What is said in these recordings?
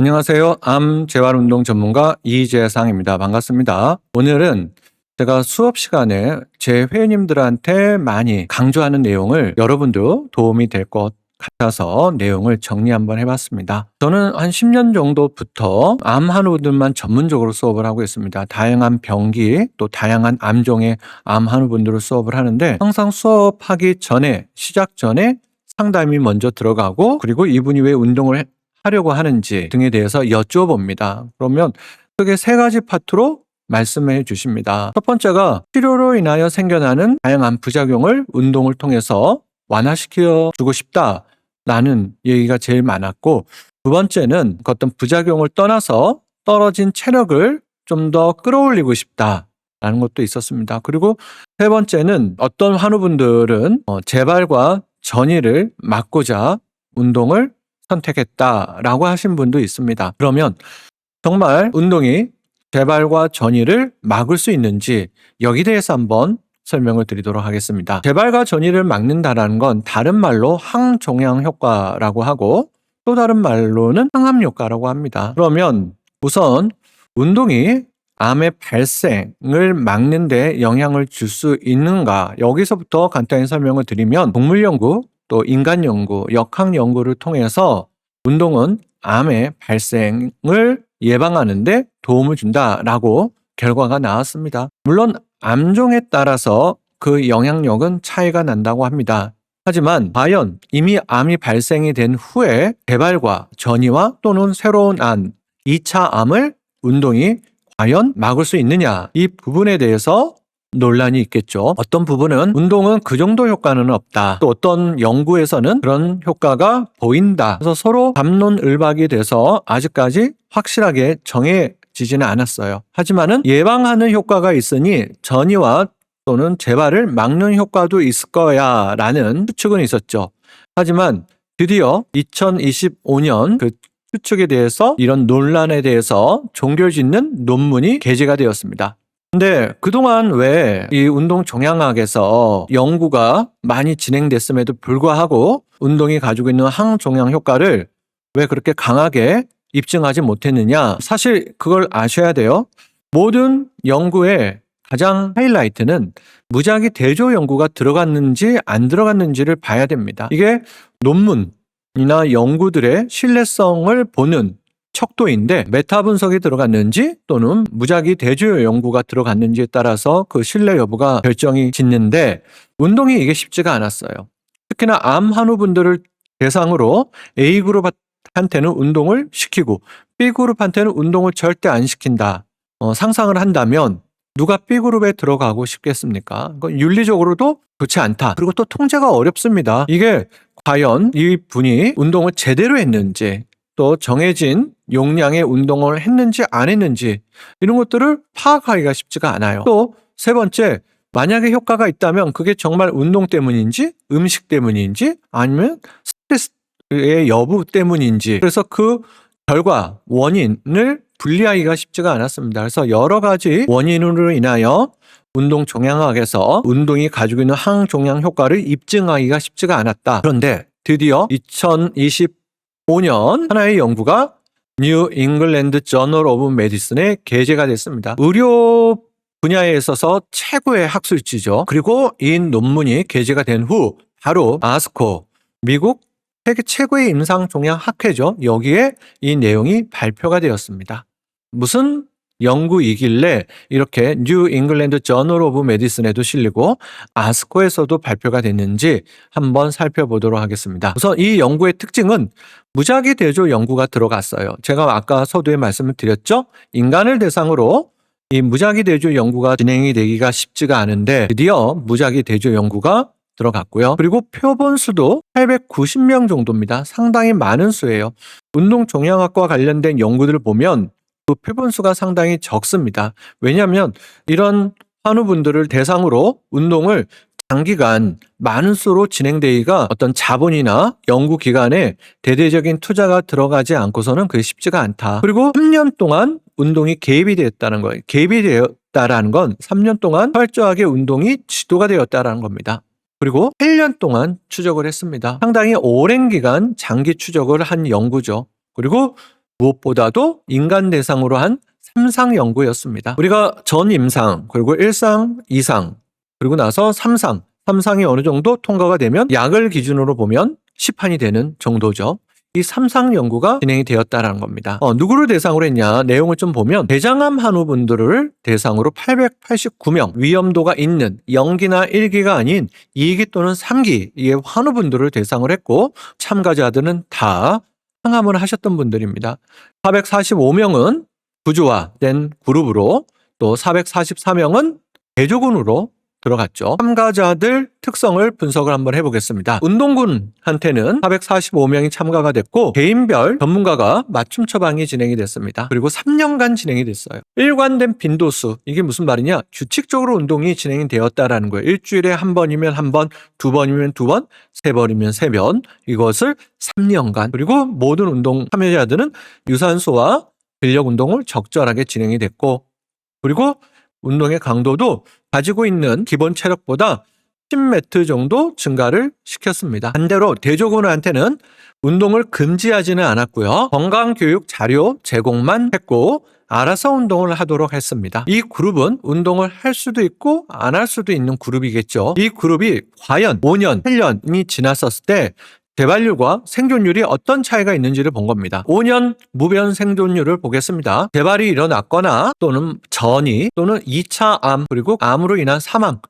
안녕하세요. 암 재활 운동 전문가 이재상입니다. 반갑습니다. 오늘은 제가 수업 시간에 제 회원님들한테 많이 강조하는 내용을 여러분도 도움이 될 것 같아서 내용을 정리 한번 해봤습니다. 저는 한 10년 정도부터 암 한우분들만 전문적으로 수업을 하고 있습니다. 다양한 병기 또 다양한 암종의 암 한우분들을 수업을 하는데 항상 수업하기 전에 시작 전에 상담이 먼저 들어가고 그리고 이분이 왜 운동을 하려고 하는지 등에 대해서 여쭤봅니다. 그러면 크게 세 가지 파트로 말씀해 주십니다. 첫 번째가 치료로 인하여 생겨나는 다양한 부작용을 운동을 통해서 완화시켜 주고 싶다라는 얘기가 제일 많았고, 두 번째는 그 어떤 부작용을 떠나서 떨어진 체력을 좀 더 끌어올리고 싶다라는 것도 있었습니다. 그리고 세 번째는 어떤 환우분들은 재발과 전이를 막고자 운동을 선택했다라고 하신 분도 있습니다. 그러면 정말 운동이 재발과 전이를 막을 수 있는지 여기 대해서 한번 설명을 드리도록 하겠습니다. 재발과 전이를 막는다라는 건 다른 말로 항종양 효과라고 하고 또 다른 말로는 항암 효과라고 합니다. 그러면 우선 운동이 암의 발생을 막는 데 영향을 줄 수 있는가, 여기서부터 간단히 설명을 드리면 동물 연구 또 인간 연구, 역학 연구를 통해서 운동은 암의 발생을 예방하는 데 도움을 준다라고 결과가 나왔습니다. 물론 암종에 따라서 그 영향력은 차이가 난다고 합니다. 하지만 과연 이미 암이 발생이 된 후에 재발과 전이와 또는 새로운 암, 2차 암을 운동이 과연 막을 수 있느냐, 이 부분에 대해서 논란이 있겠죠. 어떤 부분은 운동은 그 정도 효과는 없다, 또 어떤 연구에서는 그런 효과가 보인다. 그래서 서로 담론을박이 돼서 아직까지 확실하게 정해지지는 않았어요. 하지만은 예방하는 효과가 있으니 전이와 또는 재발을 막는 효과도 있을 거야 라는 추측은 있었죠. 하지만 드디어 2025년 그 추측에 대해서, 이런 논란에 대해서 종결짓는 논문이 게재가 되었습니다. 근데 그동안 왜 이 운동 종양학에서 연구가 많이 진행됐음에도 불구하고 운동이 가지고 있는 항종양 효과를 왜 그렇게 강하게 입증하지 못했느냐? 사실 그걸 아셔야 돼요. 모든 연구의 가장 하이라이트는 무작위 대조 연구가 들어갔는지 안 들어갔는지를 봐야 됩니다. 이게 논문이나 연구들의 신뢰성을 보는 척도인데, 메타 분석이 들어갔는지 또는 무작위 대조 연구가 들어갔는지에 따라서 그 신뢰 여부가 결정이 짓는데, 운동이 이게 쉽지가 않았어요. 특히나 암 한우분들을 대상으로 A그룹한테는 운동을 시키고 B그룹한테는 운동을 절대 안 시킨다. 상상을 한다면 누가 B그룹에 들어가고 싶겠습니까? 윤리적으로도 좋지 않다. 그리고 또 통제가 어렵습니다. 이게 과연 이 분이 운동을 제대로 했는지, 또 정해진 용량의 운동을 했는지 안 했는지, 이런 것들을 파악하기가 쉽지가 않아요. 또 세 번째, 만약에 효과가 있다면 그게 정말 운동 때문인지 음식 때문인지 아니면 스트레스의 여부 때문인지, 그래서 그 결과 원인을 분리하기가 쉽지가 않았습니다. 그래서 여러 가지 원인으로 인하여 운동 종양학에서 운동이 가지고 있는 항종양 효과를 입증하기가 쉽지가 않았다. 그런데 드디어 2025년 하나의 연구가 뉴 잉글랜드 저널 오브 메디슨에 게재가 됐습니다. 의료 분야에 있어서 최고의 학술지죠. 그리고 이 논문이 게재가 된 후 바로 아스코, 미국 세계 최고의 임상종양 학회죠. 여기에 이 내용이 발표가 되었습니다. 무슨 연구이길래 이렇게 뉴 잉글랜드 저널 오브 메디슨에도 실리고 아스코에서도 발표가 됐는지 한번 살펴보도록 하겠습니다. 우선 이 연구의 특징은 무작위 대조 연구가 들어갔어요. 제가 아까 서두에 말씀을 드렸죠. 인간을 대상으로 이 무작위 대조 연구가 진행이 되기가 쉽지가 않은데 드디어 무작위 대조 연구가 들어갔고요. 그리고 표본 수도 890명 정도입니다. 상당히 많은 수예요. 운동 종양학과 관련된 연구들을 보면 그 표본 수가 상당히 적습니다. 왜냐하면 이런 환우분들을 대상으로 운동을 장기간 많은 수로 진행되기가 어떤 자본이나 연구기관에 대대적인 투자가 들어가지 않고서는 그게 쉽지가 않다. 그리고 3년 동안 운동이 개입이 되었다는 거예요. 개입이 되었다라는 건 3년 동안 철저하게 운동이 지도가 되었다라는 겁니다. 그리고 8년 동안 추적을 했습니다. 상당히 오랜 기간 장기 추적을 한 연구죠. 그리고 무엇보다도 인간 대상으로 한 3상 연구였습니다. 우리가 전임상, 그리고 1상, 2상, 그리고 나서 3상, 3상이 어느 정도 통과가 되면 약을 기준으로 보면 시판이 되는 정도죠. 이 3상 연구가 진행이 되었다는 겁니다. 누구를 대상으로 했냐? 내용을 좀 보면 대장암 환우분들을 대상으로 889명, 위험도가 있는 0기나 1기가 아닌 2기 또는 3기의 환우분들을 대상으로 했고, 참가자들은 다 항암을 하셨던 분들입니다. 445명은 구조화된 그룹으로, 또 444명은 대조군으로 들어갔죠. 참가자들 특성을 분석을 한번 해보겠습니다. 운동군한테는 445명이 참가가 됐고, 개인별 전문가가 맞춤 처방이 진행이 됐습니다. 그리고 3년간 진행이 됐어요. 일관된 빈도수, 이게 무슨 말이냐? 규칙적으로 운동이 진행이 되었다라는 거예요. 일주일에 한 번이면 한 번, 두 번이면 두 번, 세 번이면 세 번, 이것을 3년간. 그리고 모든 운동 참여자들은 유산소와 근력 운동을 적절하게 진행이 됐고, 그리고 운동의 강도도 가지고 있는 기본 체력보다 10m 정도 증가를 시켰습니다. 반대로 대조군한테는 운동을 금지하지는 않았고요. 건강교육 자료 제공만 했고, 알아서 운동을 하도록 했습니다. 이 그룹은 운동을 할 수도 있고 안 할 수도 있는 그룹이겠죠. 이 그룹이 과연 5년, 8년이 지났었을 때 재발률과 생존율이 어떤 차이가 있는지를 본 겁니다. 5년 무변 생존율을 보겠습니다. 재발이 일어났거나 또는 전이 또는 2차 암, 그리고 암으로 인한 사망의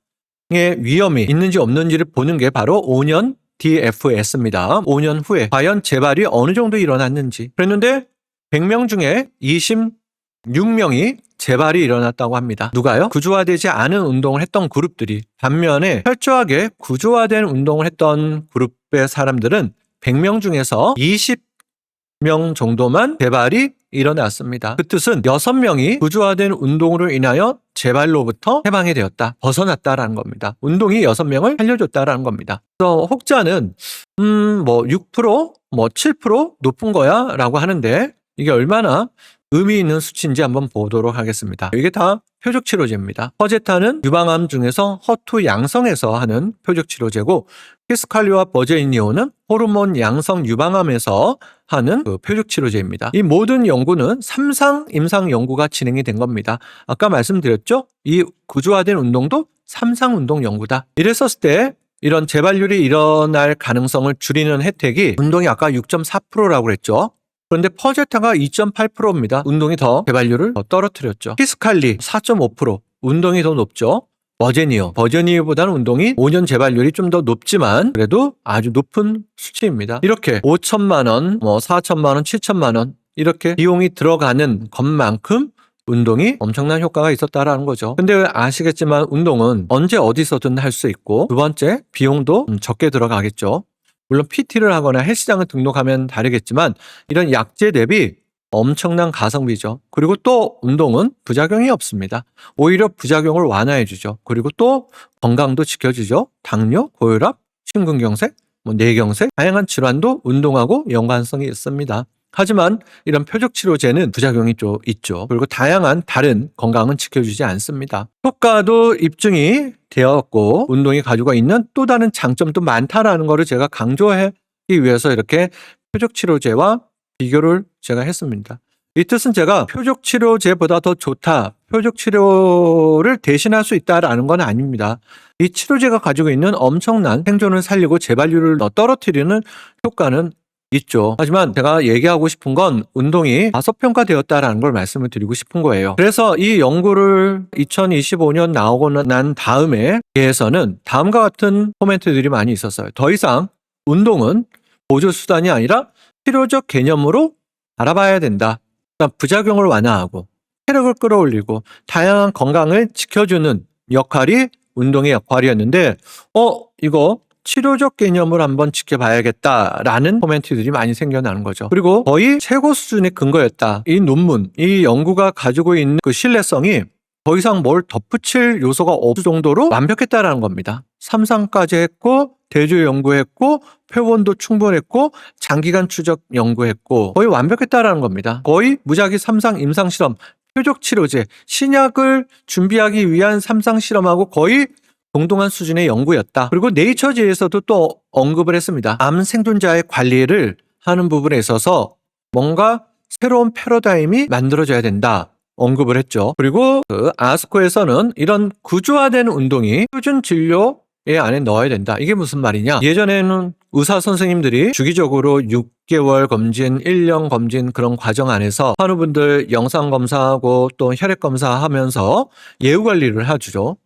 위험이 있는지 없는지를 보는 게 바로 5년 DFS입니다. 5년 후에 과연 재발이 어느 정도 일어났는지. 그랬는데 100명 중에 26명이 재발이 일어났다고 합니다. 누가요? 구조화되지 않은 운동을 했던 그룹들이. 반면에 철저하게 구조화된 운동을 했던 그룹의 사람들은 100명 중에서 20명 정도만 재발이 일어났습니다. 그 뜻은 6명이 구조화된 운동으로 인하여 재발로부터 해방이 되었다, 벗어났다라는 겁니다. 운동이 6명을 살려줬다라는 겁니다. 그래서 혹자는 6%, 7% 높은 거야 라고 하는데, 이게 얼마나 의미 있는 수치인지 한번 보도록 하겠습니다. 이게 다 표적치료제입니다. 퍼제타는 유방암 중에서 허투 양성에서 하는 표적치료제고, 키스칼리와 버제이니온은 호르몬 양성 유방암에서 하는 표적치료제입니다. 이 모든 연구는 3상 임상 연구가 진행이 된 겁니다. 아까 말씀드렸죠? 이 구조화된 운동도 3상 운동 연구다. 이랬었을 때 이런 재발률이 일어날 가능성을 줄이는 혜택이, 운동이 아까 6.4%라고 그랬죠? 그런데 퍼제타가 2.8%입니다. 운동이 더 재발률을 더 떨어뜨렸죠. 키스칼리 4.5%, 운동이 더 높죠. 버제니오보다는 운동이 5년 재발률이 좀 더 높지만 그래도 아주 높은 수치입니다. 이렇게 5천만 원, 4천만 원, 7천만 원 이렇게 비용이 들어가는 것만큼 운동이 엄청난 효과가 있었다라는 거죠. 근데 아시겠지만 운동은 언제 어디서든 할 수 있고, 두 번째 비용도 적게 들어가겠죠. 물론 PT를 하거나 헬스장을 등록하면 다르겠지만 이런 약제 대비 엄청난 가성비죠. 그리고 또 운동은 부작용이 없습니다. 오히려 부작용을 완화해주죠. 그리고 또 건강도 지켜주죠. 당뇨, 고혈압, 심근경색, 뇌경색, 다양한 질환도 운동하고 연관성이 있습니다. 하지만 이런 표적치료제는 부작용이 좀 있죠. 그리고 다양한 다른 건강은 지켜주지 않습니다. 효과도 입증이 되었고, 운동이 가지고 있는 또 다른 장점도 많다라는 것을 제가 강조하기 위해서 이렇게 표적치료제와 비교를 제가 했습니다. 이 뜻은 제가 표적치료제보다 더 좋다, 표적치료를 대신할 수 있다라는 건 아닙니다. 이 치료제가 가지고 있는 엄청난 생존을 살리고 재발률을 떨어뜨리는 효과는 있죠. 하지만 제가 얘기하고 싶은 건 운동이 과소평가되었다라는 걸 말씀을 드리고 싶은 거예요. 그래서 이 연구를 2025년 나오고 난 다음에 에서는 다음과 같은 코멘트들이 많이 있었어요. 더 이상 운동은 보조수단이 아니라 치료적 개념으로 알아봐야 된다. 그러니까 부작용을 완화하고 체력을 끌어올리고 다양한 건강을 지켜주는 역할이 운동의 역할이었는데, 이거 치료적 개념을 한번 지켜봐야겠다라는 코멘트들이 많이 생겨나는 거죠. 그리고 거의 최고 수준의 근거였다. 이 논문, 이 연구가 가지고 있는 그 신뢰성이 더 이상 뭘 덧붙일 요소가 없을 정도로 완벽했다라는 겁니다. 3상까지 했고, 대조 연구했고, 표본도 충분했고, 장기간 추적 연구했고, 거의 완벽했다라는 겁니다. 거의 무작위 3상 임상실험, 표적치료제, 신약을 준비하기 위한 3상 실험하고 거의 동등한 수준의 연구였다. 그리고 네이처지에서도 또 언급을 했습니다. 암 생존자의 관리를 하는 부분에 있어서 뭔가 새로운 패러다임이 만들어져야 된다 언급을 했죠. 그리고 그 아스코에서는 이런 구조화된 운동이 표준 진료에 안에 넣어야 된다. 이게 무슨 말이냐? 예전에는 의사 선생님들이 주기적으로 6개월 검진, 1년 검진 그런 과정 안에서 환우분들 영상 검사하고 또 혈액 검사하면서 예후 관리를 해주죠.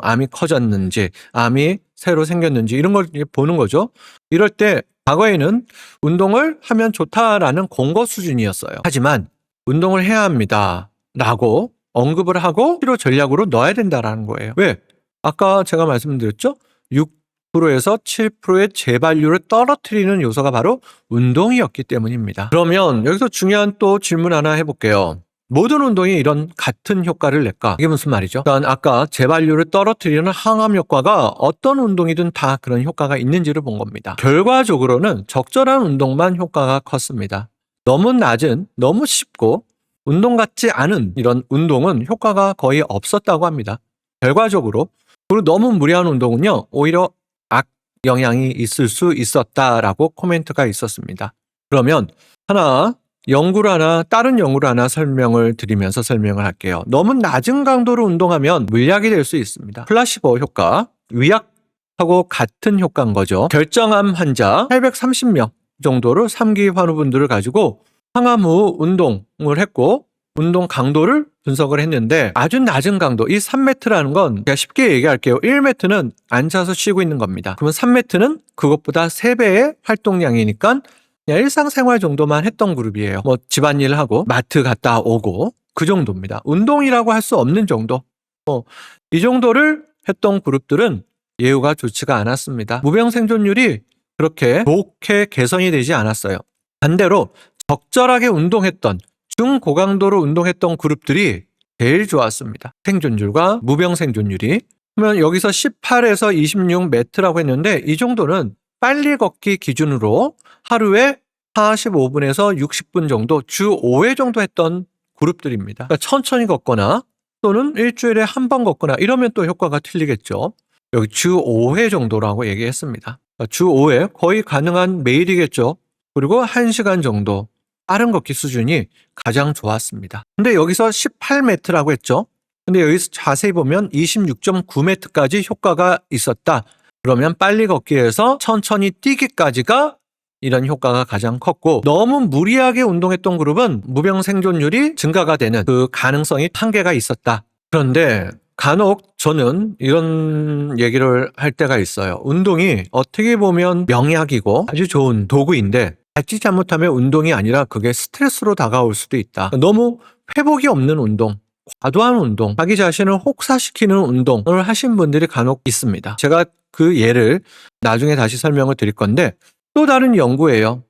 암이 커졌는지, 암이 새로 생겼는지 이런 걸 보는 거죠. 이럴 때 과거에는 운동을 하면 좋다라는 공고 수준이었어요. 하지만 운동을 해야 합니다 라고 언급을 하고 치료 전략으로 넣어야 된다라는 거예요. 왜? 아까 제가 말씀드렸죠? 6%에서 7%의 재발률을 떨어뜨리는 요소가 바로 운동이었기 때문입니다. 그러면 여기서 중요한 또 질문 하나 해볼게요. 모든 운동이 이런 같은 효과를 낼까? 이게 무슨 말이죠? 일단 아까 재발률을 떨어뜨리는 항암 효과가 어떤 운동이든 다 그런 효과가 있는지를 본 겁니다. 결과적으로는 적절한 운동만 효과가 컸습니다. 너무 낮은, 너무 쉽고 운동 같지 않은 이런 운동은 효과가 거의 없었다고 합니다. 결과적으로. 그리고 너무 무리한 운동은요, 오히려 악 영향이 있을 수 있었다라고 코멘트가 있었습니다. 그러면 다른 연구를 하나 설명을 드리면서 설명을 할게요. 너무 낮은 강도로 운동하면 물약이 될 수 있습니다. 플라시보 효과, 위약하고 같은 효과인 거죠. 결정암 환자 830명 정도를 3기 환우분들을 가지고 항암 후 운동을 했고 운동 강도를 분석을 했는데 아주 낮은 강도, 이 3m라는 건 제가 쉽게 얘기할게요. 1m는 앉아서 쉬고 있는 겁니다. 그러면 3m는 그것보다 3배의 활동량이니까 그냥 일상생활 정도만 했던 그룹이에요. 뭐 집안일 하고 마트 갔다 오고 그 정도입니다. 운동이라고 할 수 없는 정도. 이 정도를 했던 그룹들은 예후가 좋지가 않았습니다. 무병 생존율이 그렇게 좋게 개선이 되지 않았어요. 반대로 적절하게 운동했던 중고강도로 운동했던 그룹들이 제일 좋았습니다. 생존율과 무병 생존율이. 그러면 여기서 18에서 26m라고 했는데 이 정도는 빨리 걷기 기준으로 하루에 45분에서 60분 정도 주 5회 정도 했던 그룹들입니다. 그러니까 천천히 걷거나 또는 일주일에 한 번 걷거나 이러면 또 효과가 틀리겠죠. 여기 주 5회 정도라고 얘기했습니다. 그러니까 주 5회 거의 가능한 매일이겠죠. 그리고 1시간 정도 빠른 걷기 수준이 가장 좋았습니다. 근데 여기서 18m라고 했죠. 근데 여기서 자세히 보면 26.9m까지 효과가 있었다. 그러면 빨리 걷기에서 천천히 뛰기까지가 이런 효과가 가장 컸고 너무 무리하게 운동했던 그룹은 무병 생존율이 증가가 되는 그 가능성이 한계가 있었다. 그런데 간혹 저는 이런 얘기를 할 때가 있어요. 운동이 어떻게 보면 명약이고 아주 좋은 도구인데 자칫 잘못하면 운동이 아니라 그게 스트레스로 다가올 수도 있다. 너무 회복이 없는 운동, 과도한 운동, 자기 자신을 혹사시키는 운동을 하신 분들이 간혹 있습니다. 제가 그 예를 나중에 다시 설명을 드릴 건데 또 다른 연구예요.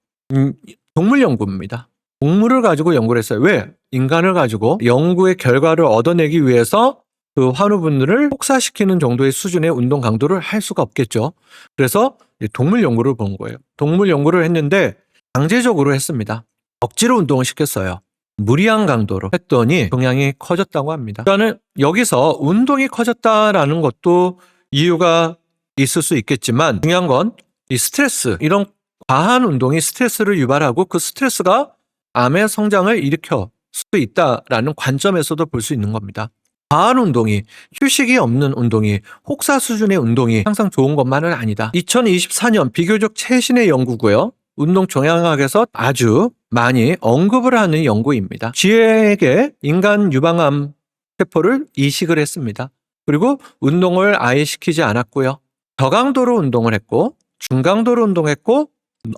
동물 연구입니다. 동물을 가지고 연구를 했어요. 왜? 인간을 가지고 연구의 결과를 얻어내기 위해서 그 환우분들을 혹사시키는 정도의 수준의 운동 강도를 할 수가 없겠죠. 그래서 동물 연구를 본 거예요. 동물 연구를 했는데 강제적으로 했습니다. 억지로 운동을 시켰어요. 무리한 강도로 했더니 종양이 커졌다고 합니다. 그러니까 여기서 운동이 커졌다라는 것도 이유가 있을 수 있겠지만 중요한 건 이 스트레스, 이런 과한 운동이 스트레스를 유발하고 그 스트레스가 암의 성장을 일으켜 수도 있다라는 관점에서도 볼 수 있는 겁니다. 과한 운동이, 휴식이 없는 운동이, 혹사 수준의 운동이 항상 좋은 것만은 아니다. 2024년 비교적 최신의 연구고요. 운동 종양학에서 아주 많이 언급을 하는 연구입니다. 쥐에게 인간 유방암 세포를 이식을 했습니다. 그리고 운동을 아예 시키지 않았고요. 저강도로 운동을 했고 중강도로 운동했고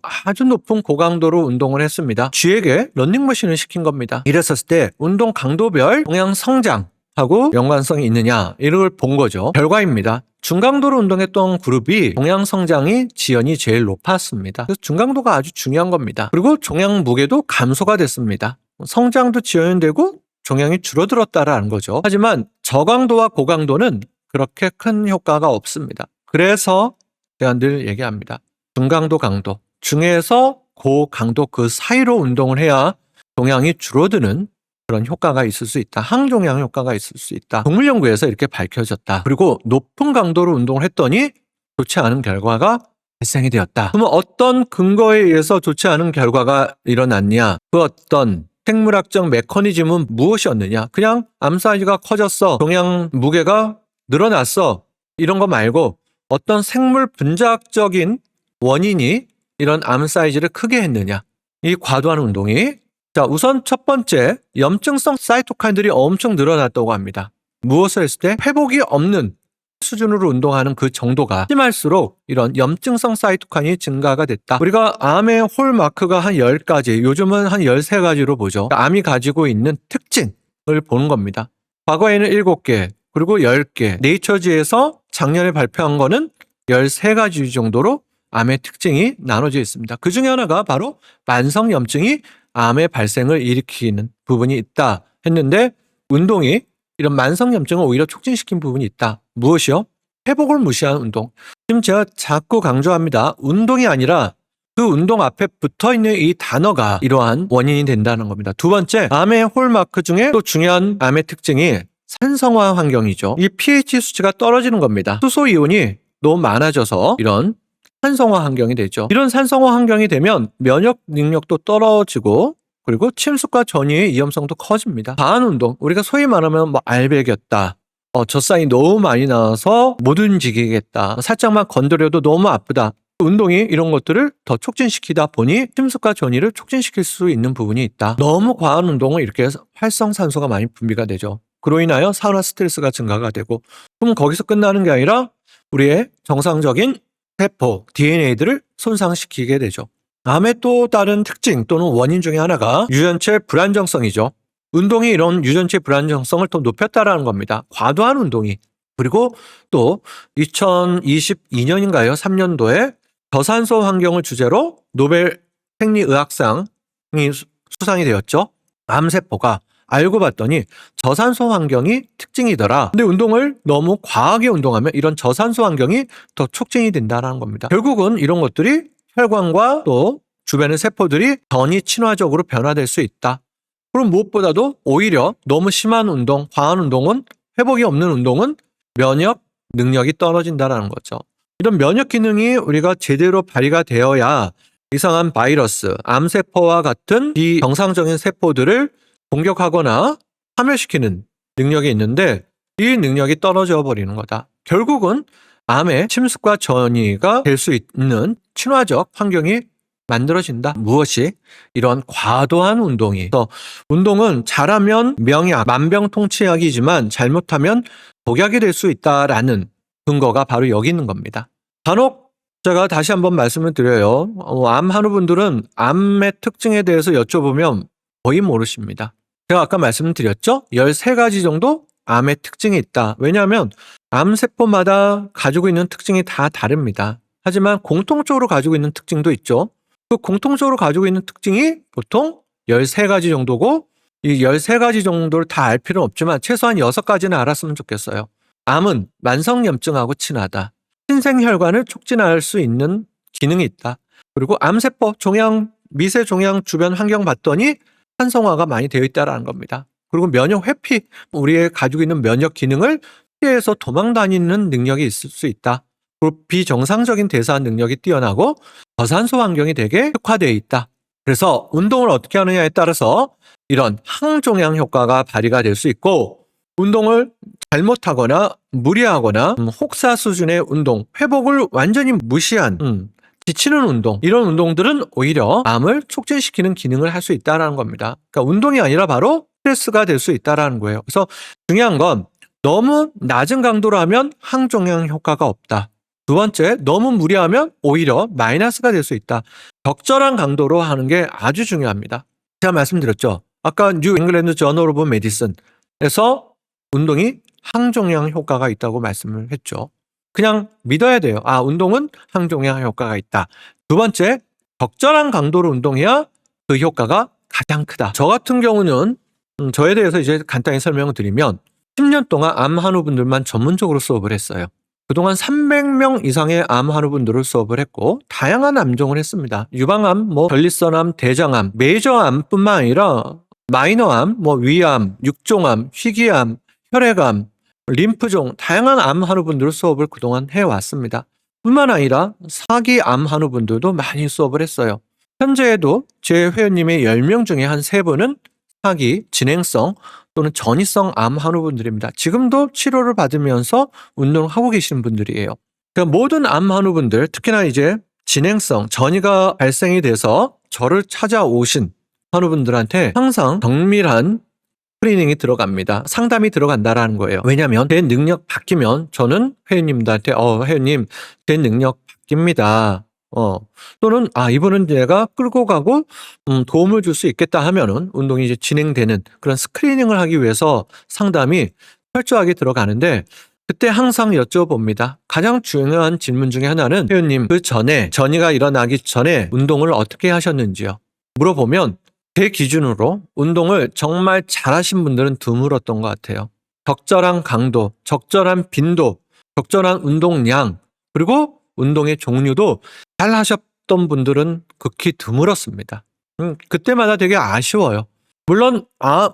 아주 높은 고강도로 운동을 했습니다. 쥐에게 런닝머신을 시킨 겁니다. 이랬었을 때 운동 강도별 종양 성장하고 연관성이 있느냐 이걸 본 거죠. 결과입니다. 중강도로 운동했던 그룹이 종양 성장이 지연이 제일 높았습니다. 그래서 중강도가 아주 중요한 겁니다. 그리고 종양 무게도 감소가 됐습니다. 성장도 지연되고 종양이 줄어들었다라는 거죠. 하지만 저강도와 고강도는 그렇게 큰 효과가 없습니다. 그래서 제가 늘 얘기합니다. 중강도 강도, 중에서 고강도 그 사이로 운동을 해야 종양이 줄어드는 그런 효과가 있을 수 있다. 항종양 효과가 있을 수 있다. 동물 연구에서 이렇게 밝혀졌다. 그리고 높은 강도로 운동을 했더니 좋지 않은 결과가 발생이 되었다. 그러면 어떤 근거에 의해서 좋지 않은 결과가 일어났냐? 그 어떤 생물학적 메커니즘은 무엇이었느냐? 그냥 암 사이즈가 커졌어. 종양 무게가 늘어났어. 이런 거 말고 어떤 생물 분자학적인 원인이 이런 암 사이즈를 크게 했느냐? 이 과도한 운동이. 자, 우선 첫 번째, 염증성 사이토카인들이 엄청 늘어났다고 합니다. 무엇을 했을 때? 회복이 없는 수준으로 운동하는 그 정도가 심할수록 이런 염증성 사이토카인이 증가가 됐다. 우리가 암의 홀마크가 한 10가지, 요즘은 한 13가지로 보죠. 암이 가지고 있는 특징을 보는 겁니다. 과거에는 7개, 그리고 10개. 네이처지에서 작년에 발표한 거는 13가지 정도로 암의 특징이 나눠져 있습니다. 그 중에 하나가 바로 만성염증이 암의 발생을 일으키는 부분이 있다 했는데, 운동이 이런 만성염증을 오히려 촉진시킨 부분이 있다. 무엇이요? 회복을 무시한 운동. 지금 제가 자꾸 강조합니다. 운동이 아니라 그 운동 앞에 붙어있는 이 단어가 이러한 원인이 된다는 겁니다. 두 번째, 암의 홀마크 중에 또 중요한 암의 특징이 산성화 환경이죠. 이 pH 수치가 떨어지는 겁니다. 수소 이온이 너무 많아져서 이런 산성화 환경이 되죠. 이런 산성화 환경이 되면 면역 능력도 떨어지고, 그리고 침습과 전이의 위험성도 커집니다. 과한 운동, 우리가 소위 말하면 알배겼다, 젖살이 너무 많이 나와서 못 움직이겠다, 살짝만 건드려도 너무 아프다. 운동이 이런 것들을 더 촉진시키다 보니 침습과 전이를 촉진시킬 수 있는 부분이 있다. 너무 과한 운동은 이렇게 활성산소가 많이 분비가 되죠. 그로 인하여 산화 스트레스가 증가가 되고, 그럼 거기서 끝나는 게 아니라 우리의 정상적인 세포, DNA들을 손상시키게 되죠. 암의 또 다른 특징 또는 원인 중에 하나가 유전체 불안정성이죠. 운동이 이런 유전체 불안정성을 더 높였다라는 겁니다. 과도한 운동이. 그리고 또 2022년인가요? 3년도에 저산소 환경을 주제로 노벨 생리의학상이 수상이 되었죠. 암세포가 알고 봤더니 저산소 환경이 특징이더라. 근데 운동을 너무 과하게 운동하면 이런 저산소 환경이 더 촉진이 된다는 겁니다. 결국은 이런 것들이 혈관과 또 주변의 세포들이 전이 친화적으로 변화될 수 있다. 그럼 무엇보다도 오히려 너무 심한 운동, 과한 운동은, 회복이 없는 운동은 면역 능력이 떨어진다는 거죠. 이런 면역 기능이 우리가 제대로 발휘가 되어야 이상한 바이러스, 암세포와 같은 비정상적인 세포들을 공격하거나 파멸시키는 능력이 있는데, 이 능력이 떨어져 버리는 거다. 결국은 암의 침습과 전이가 될 수 있는 친화적 환경이 만들어진다. 무엇이? 이런 과도한 운동이. 운동은 잘하면 명약, 만병통치약이지만 잘못하면 독약이 될 수 있다라는 근거가 바로 여기 있는 겁니다. 간혹 제가 다시 한번 말씀을 드려요. 암 한우분들은 암의 특징에 대해서 여쭤보면 거의 모르십니다. 제가 아까 말씀드렸죠? 13가지 정도 암의 특징이 있다. 왜냐하면 암세포마다 가지고 있는 특징이 다 다릅니다. 하지만 공통적으로 가지고 있는 특징도 있죠. 그 공통적으로 가지고 있는 특징이 보통 13가지 정도고, 이 13가지 정도를 다 알 필요는 없지만 최소한 6가지는 알았으면 좋겠어요. 암은 만성염증하고 친하다. 신생혈관을 촉진할 수 있는 기능이 있다. 그리고 암세포, 종양, 미세종양 주변 환경 봤더니 산성화가 많이 되어 있다는 겁니다. 그리고 면역 회피, 우리의 가지고 있는 면역 기능을 피해서 도망다니는 능력이 있을 수 있다. 그리고 비정상적인 대사 능력이 뛰어나고 저산소 환경이 되게 흑화되어 있다. 그래서 운동을 어떻게 하느냐에 따라서 이런 항종양 효과가 발휘가 될 수 있고, 운동을 잘못하거나 무리하거나 혹사 수준의 운동, 회복을 완전히 무시한 지치는 운동, 이런 운동들은 오히려 암을 촉진시키는 기능을 할 수 있다는 겁니다. 그러니까 운동이 아니라 바로 스트레스가 될 수 있다는 거예요. 그래서 중요한 건 너무 낮은 강도로 하면 항종양 효과가 없다. 두 번째, 너무 무리하면 오히려 마이너스가 될 수 있다. 적절한 강도로 하는 게 아주 중요합니다. 제가 말씀드렸죠. 아까 뉴 잉글랜드 저널 오브 메디슨에서 운동이 항종양 효과가 있다고 말씀을 했죠. 그냥 믿어야 돼요. 운동은 항종양 효과가 있다. 두 번째, 적절한 강도로 운동해야 그 효과가 가장 크다. 저 같은 경우는 저에 대해서 이제 간단히 설명을 드리면 10년 동안 암 한우분들만 전문적으로 수업을 했어요. 그동안 300명 이상의 암 한우분들을 수업을 했고 다양한 암종을 했습니다. 유방암, 전립선암, 대장암, 메이저암뿐만 아니라 마이너암, 위암, 육종암, 희귀암, 혈액암, 림프종, 다양한 암 한우분들 수업을 그동안 해왔습니다. 뿐만 아니라 사기 암 한우분들도 많이 수업을 했어요. 현재에도 제 회원님의 10명 중에 한 3분은 하기, 진행성 또는 전이성 암 환우분들입니다. 지금도 치료를 받으면서 운동을 하고 계시는 분들이에요. 그러니까 모든 암 환우분들, 특히나 이제 진행성, 전이가 발생이 돼서 저를 찾아오신 환우분들한테 항상 정밀한 스크리닝이 들어갑니다. 상담이 들어간다라는 거예요. 왜냐하면 제 능력 바뀌면 저는 회원님들한테 회원님 제 능력 바뀝니다. 또는 이분은 내가 끌고 가고 도움을 줄 수 있겠다 하면은 운동이 이제 진행되는 그런 스크리닝을 하기 위해서 상담이 철저하게 들어가는데, 그때 항상 여쭤봅니다. 가장 중요한 질문 중에 하나는 회원님 그 전에 전이가 일어나기 전에 운동을 어떻게 하셨는지요. 물어보면 제 기준으로 운동을 정말 잘하신 분들은 드물었던 것 같아요. 적절한 강도, 적절한 빈도, 적절한 운동량, 그리고 운동의 종류도 잘 하셨던 분들은 극히 드물었습니다. 그때마다 되게 아쉬워요. 물론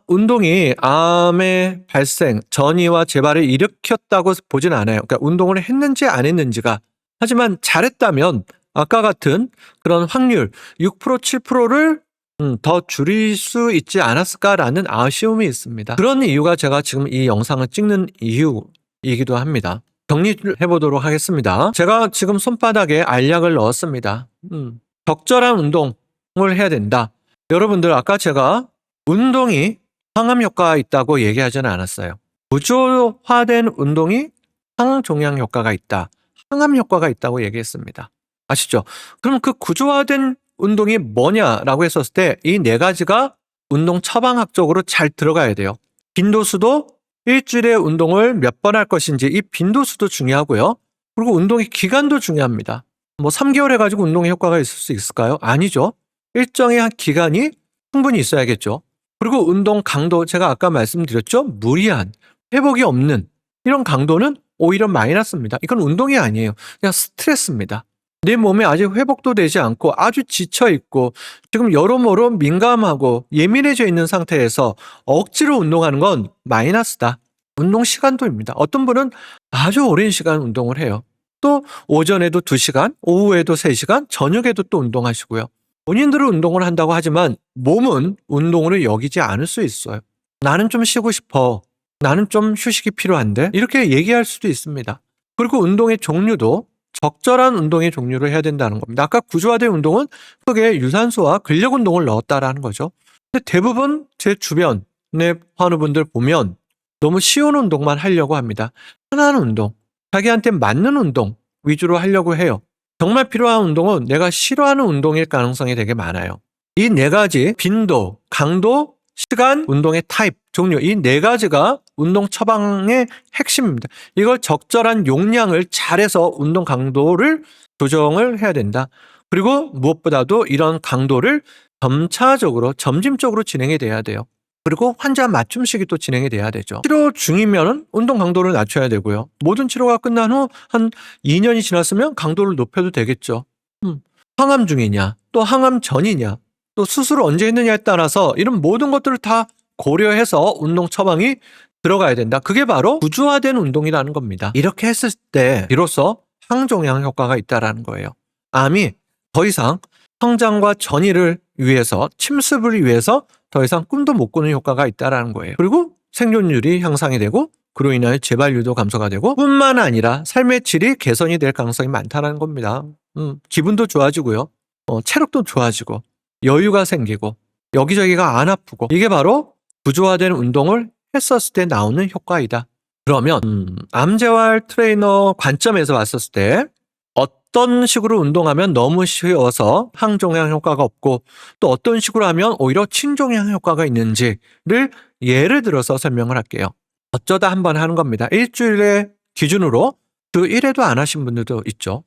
운동이 암의 발생, 전이와 재발을 일으켰다고 보진 않아요. 그러니까 운동을 했는지 안 했는지가. 하지만 잘했다면 아까 같은 그런 확률 6%, 7%를 더 줄일 수 있지 않았을까라는 아쉬움이 있습니다. 그런 이유가 제가 지금 이 영상을 찍는 이유이기도 합니다. 정리를 해보도록 하겠습니다. 제가 지금 손바닥에 알약을 넣었습니다. 적절한 운동을 해야 된다. 여러분들, 아까 제가 운동이 항암 효과가 있다고 얘기하지는 않았어요. 구조화된 운동이 항종양 효과가 있다, 항암 효과가 있다고 얘기했습니다. 아시죠? 그럼 그 구조화된 운동이 뭐냐라고 했었을 때 이 네 가지가 운동 처방학적으로 잘 들어가야 돼요. 빈도수도 일주일에 운동을 몇 번 할 것인지, 이 빈도수도 중요하고요. 그리고 운동의 기간도 중요합니다. 3개월 해가지고 운동의 효과가 있을 수 있을까요? 아니죠. 일정의 기간이 충분히 있어야겠죠. 그리고 운동 강도, 제가 아까 말씀드렸죠. 무리한, 회복이 없는 이런 강도는 오히려 마이너스입니다. 이건 운동이 아니에요. 그냥 스트레스입니다. 내 몸에 아직 회복도 되지 않고 아주 지쳐있고 지금 여러모로 민감하고 예민해져 있는 상태에서 억지로 운동하는 건 마이너스다. 운동 시간도입니다. 어떤 분은 아주 오랜 시간 운동을 해요. 또 오전에도 2시간, 오후에도 3시간, 저녁에도 또 운동하시고요. 본인들은 운동을 한다고 하지만 몸은 운동으로 여기지 않을 수 있어요. 나는 좀 쉬고 싶어. 나는 좀 휴식이 필요한데. 이렇게 얘기할 수도 있습니다. 그리고 운동의 종류도 적절한 운동의 종류를 해야 된다는 겁니다. 아까 구조화된 운동은 크게 유산소와 근력 운동을 넣었다라는 거죠. 근데 대부분 제 주변의 환우분들 보면 너무 쉬운 운동만 하려고 합니다. 편한 운동, 자기한테 맞는 운동 위주로 하려고 해요. 정말 필요한 운동은 내가 싫어하는 운동일 가능성이 되게 많아요. 이 네 가지, 빈도, 강도, 시간, 운동의 타입, 종류, 이 네 가지가 운동 처방의 핵심입니다. 이걸 적절한 용량을 잘해서 운동 강도를 조정을 해야 된다. 그리고 무엇보다도 이런 강도를 점차적으로, 점진적으로 진행이 돼야 돼요. 그리고 환자 맞춤식이 또 진행이 돼야 되죠. 치료 중이면 운동 강도를 낮춰야 되고요. 모든 치료가 끝난 후 한 2년이 지났으면 강도를 높여도 되겠죠. 항암 중이냐, 또 항암 전이냐, 또 수술을 언제 했느냐에 따라서 이런 모든 것들을 다 고려해서 운동 처방이 들어가야 된다. 그게 바로 구조화된 운동이라는 겁니다. 이렇게 했을 때 비로소 항종양 효과가 있다는 거예요. 암이 더 이상 성장과 전이를 위해서, 침습을 위해서 더 이상 꿈도 못 꾸는 효과가 있다는 거예요. 그리고 생존율이 향상이 되고 그로 인하여 재발률도 감소가 되고 뿐만 아니라 삶의 질이 개선이 될 가능성이 많다는 겁니다. 기분도 좋아지고요. 체력도 좋아지고 여유가 생기고 여기저기가 안 아프고, 이게 바로 구조화된 운동을 했었을 때 나오는 효과이다. 그러면 암재활 트레이너 관점에서 봤었을 때 어떤 식으로 운동하면 너무 쉬워서 항종양 효과가 없고 또 어떤 식으로 하면 오히려 친종양 효과가 있는지를 예를 들어서 설명을 할게요. 어쩌다 한번 하는 겁니다. 일주일의 기준으로 그 1회도 안 하신 분들도 있죠.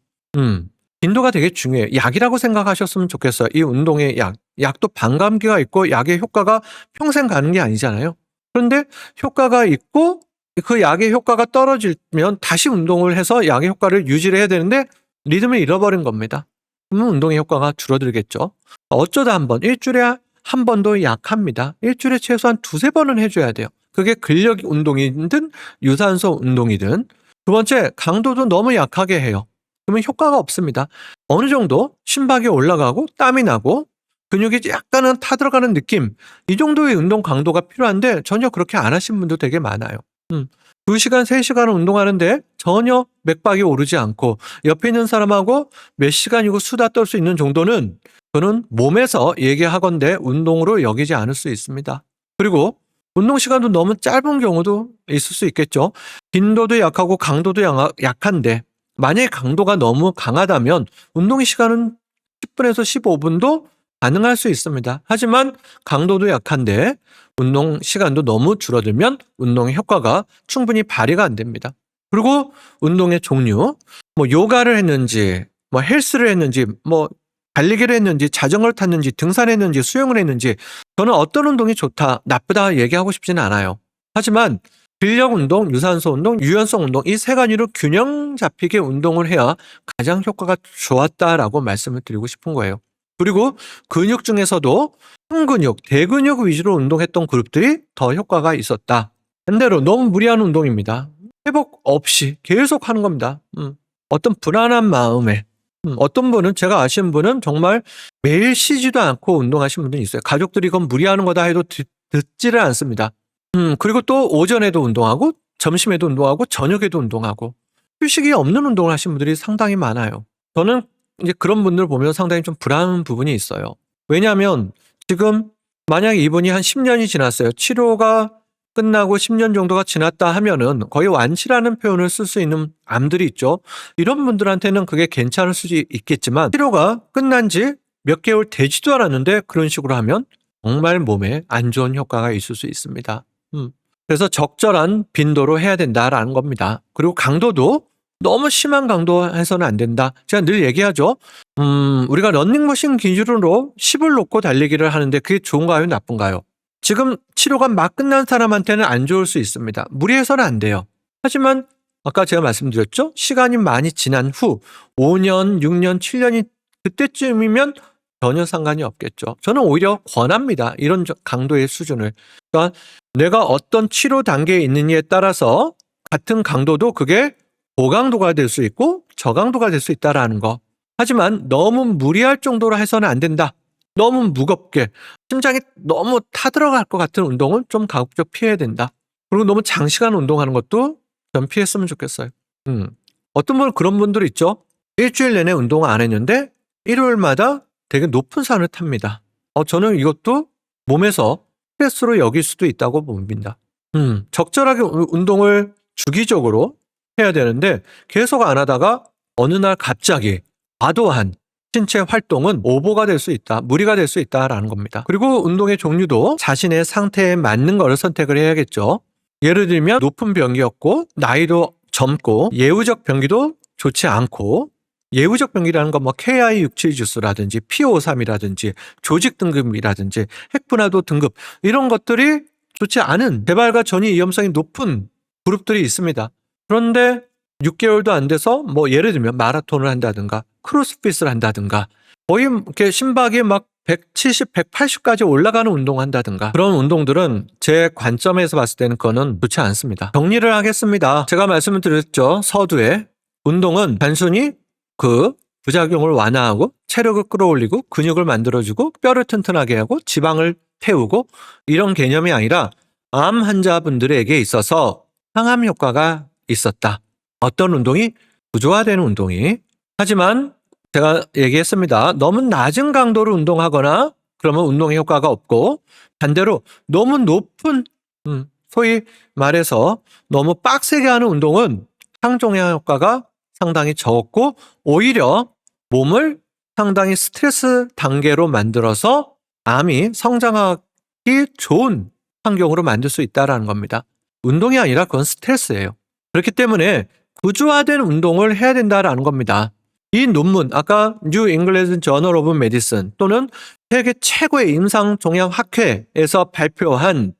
빈도가 되게 중요해요. 약이라고 생각하셨으면 좋겠어요. 이 운동의 약도 반감기가 있고 약의 효과가 평생 가는 게 아니잖아요. 그런데 효과가 있고 그 약의 효과가 떨어지면 다시 운동을 해서 약의 효과를 유지를 해야 되는데 리듬을 잃어버린 겁니다. 그러면 운동의 효과가 줄어들겠죠. 어쩌다 한 번, 일주일에 한 번도 약합니다. 일주일에 최소한 2-3번은 해줘야 돼요. 그게 근력 운동이든 유산소 운동이든. 두 번째, 강도도 너무 약하게 해요. 그러면 효과가 없습니다. 어느 정도 심박이 올라가고 땀이 나고 근육이 약간은 타들어가는 느낌, 이 정도의 운동 강도가 필요한데 전혀 그렇게 안 하신 분도 되게 많아요. 2시간, 3시간을 운동하는데 전혀 맥박이 오르지 않고 옆에 있는 사람하고 몇 시간이고 수다 떨 수 있는 정도는 저는 몸에서 얘기하건대 운동으로 여기지 않을 수 있습니다. 그리고 운동 시간도 너무 짧은 경우도 있을 수 있겠죠. 빈도도 약하고 강도도 약한데 만약에 강도가 너무 강하다면 운동 시간은 10분에서 15분도 가능할 수 있습니다. 하지만 강도도 약한데 운동 시간도 너무 줄어들면 운동의 효과가 충분히 발휘가 안 됩니다. 그리고 운동의 종류, 뭐 요가를 했는지, 뭐 헬스를 했는지, 뭐 달리기를 했는지, 자전거를 탔는지, 등산했는지, 수영을 했는지, 저는 어떤 운동이 좋다, 나쁘다 얘기하고 싶지는 않아요. 하지만 근력 운동, 유산소 운동, 유연성 운동, 이 세 가지로 균형 잡히게 운동을 해야 가장 효과가 좋았다라고 말씀을 드리고 싶은 거예요. 그리고 근육 중에서도 순근육, 대근육 위주로 운동했던 그룹들이 더 효과가 있었다. 반대로 너무 무리한 운동입니다. 회복 없이 계속 하는 겁니다. 어떤 불안한 마음에, 어떤 분은, 제가 아시는 분은 정말 매일 쉬지도 않고 운동하시는 분들이 있어요. 가족들이 이건 무리하는 거다 해도 듣지를 않습니다. 그리고 또 오전에도 운동하고 점심에도 운동하고 저녁에도 운동하고 휴식이 없는 운동을 하시는 분들이 상당히 많아요. 저는 이제 그런 분들 보면 상당히 좀 불안한 부분이 있어요. 왜냐하면 지금 만약에 이분이 한 10년이 지났어요. 치료가 끝나고 10년 정도가 지났다 하면은 거의 완치라는 표현을 쓸 수 있는 암들이 있죠. 이런 분들한테는 그게 괜찮을 수도 있겠지만 치료가 끝난 지 몇 개월 되지도 않았는데 그런 식으로 하면 정말 몸에 안 좋은 효과가 있을 수 있습니다. 그래서 적절한 빈도로 해야 된다라는 겁니다. 그리고 강도도 너무 심한 강도 해서는 안 된다. 제가 늘 얘기하죠. 우리가 런닝머신 기준으로 10을 놓고 달리기를 하는데 그게 좋은가요? 나쁜가요? 지금 치료가 막 끝난 사람한테는 안 좋을 수 있습니다. 무리해서는 안 돼요. 하지만 아까 제가 말씀드렸죠? 시간이 많이 지난 후 5년, 6년, 7년이 그때쯤이면 전혀 상관이 없겠죠. 저는 오히려 권합니다. 이런 강도의 수준을. 그러니까 내가 어떤 치료 단계에 있느냐에 따라서 같은 강도도 그게 고강도가 될 수 있고 저강도가 될 수 있다라는 거. 하지만 너무 무리할 정도로 해서는 안 된다. 너무 무겁게 심장이 너무 타들어갈 것 같은 운동은 좀 가급적 피해야 된다. 그리고 너무 장시간 운동하는 것도 좀 피했으면 좋겠어요. 어떤 분은 그런 분들 있죠. 일주일 내내 운동을 안 했는데 일요일마다 되게 높은 산을 탑니다. 저는 이것도 몸에서 스트레스로 여길 수도 있다고 봅니다. 적절하게 운동을 주기적으로 해야 되는데 계속 안 하다가 어느 날 갑자기 과도한 신체 활동은 오버가 될 수 있다, 무리가 될 수 있다라는 겁니다. 그리고 운동의 종류도 자신의 상태에 맞는 것을 선택을 해야겠죠. 예를 들면 높은 병기였고 나이도 젊고 예후적 병기도 좋지 않고, 예후적 병기라는 건 뭐 KI67 주스라든지 P53이라든지 조직 등급이라든지 핵분화도 등급, 이런 것들이 좋지 않은 개발과 전이 위험성이 높은 그룹들이 있습니다. 그런데 6개월도 안 돼서 뭐 예를 들면 마라톤을 한다든가 크로스핏을 한다든가 거의 이렇게 심박이 막 170, 180까지 올라가는 운동을 한다든가, 그런 운동들은 제 관점에서 봤을 때는 그거는 좋지 않습니다. 정리를 하겠습니다. 제가 말씀을 드렸죠. 서두에 운동은 단순히 그 부작용을 완화하고 체력을 끌어올리고 근육을 만들어주고 뼈를 튼튼하게 하고 지방을 태우고 이런 개념이 아니라 암 환자분들에게 있어서 항암 효과가 있었다. 어떤 운동이? 구조화되는 운동이. 하지만 제가 얘기했습니다. 너무 낮은 강도로 운동하거나 그러면 운동의 효과가 없고, 반대로 너무 높은 소위 말해서 너무 빡세게 하는 운동은 항종양 효과가 상당히 적고 오히려 몸을 상당히 스트레스 단계로 만들어서 암이 성장하기 좋은 환경으로 만들 수 있다는 겁니다. 운동이 아니라 그건 스트레스예요. 그렇기 때문에 구조화된 운동을 해야 된다는 겁니다. 이 논문, 아까 뉴 잉글랜드 저널 오브 메디슨 또는 세계 최고의 임상종양학회에서 발표한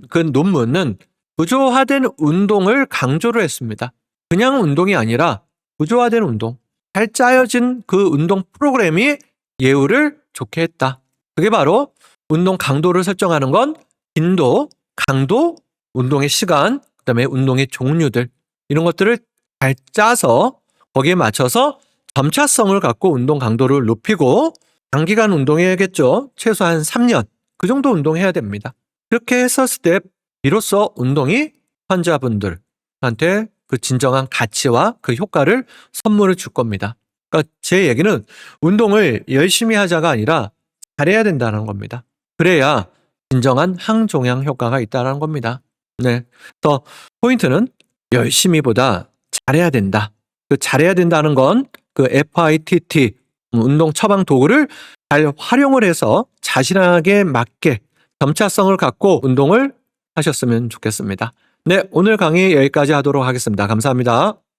그 논문은 구조화된 운동을 강조를 했습니다. 그냥 운동이 아니라 구조화된 운동, 잘 짜여진 그 운동 프로그램이 예후를 좋게 했다. 그게 바로 운동 강도를 설정하는 건 빈도, 강도, 운동의 시간, 그다음에 운동의 종류들, 이런 것들을 잘 짜서 거기에 맞춰서 점차성을 갖고 운동 강도를 높이고 장기간 운동해야겠죠. 최소한 3년. 그 정도 운동해야 됩니다. 그렇게 했었을 때 비로소 운동이 환자분들한테 그 진정한 가치와 그 효과를 선물을 줄 겁니다. 그러니까 제 얘기는 운동을 열심히 하자가 아니라 잘해야 된다는 겁니다. 그래야 진정한 항종양 효과가 있다는 겁니다. 네. 그래서 포인트는 열심히보다 잘해야 된다. 그 잘해야 된다는 건 그 FITT 운동 처방 도구를 잘 활용을 해서 자신에게 맞게 점차성을 갖고 운동을 하셨으면 좋겠습니다. 네, 오늘 강의 여기까지 하도록 하겠습니다. 감사합니다.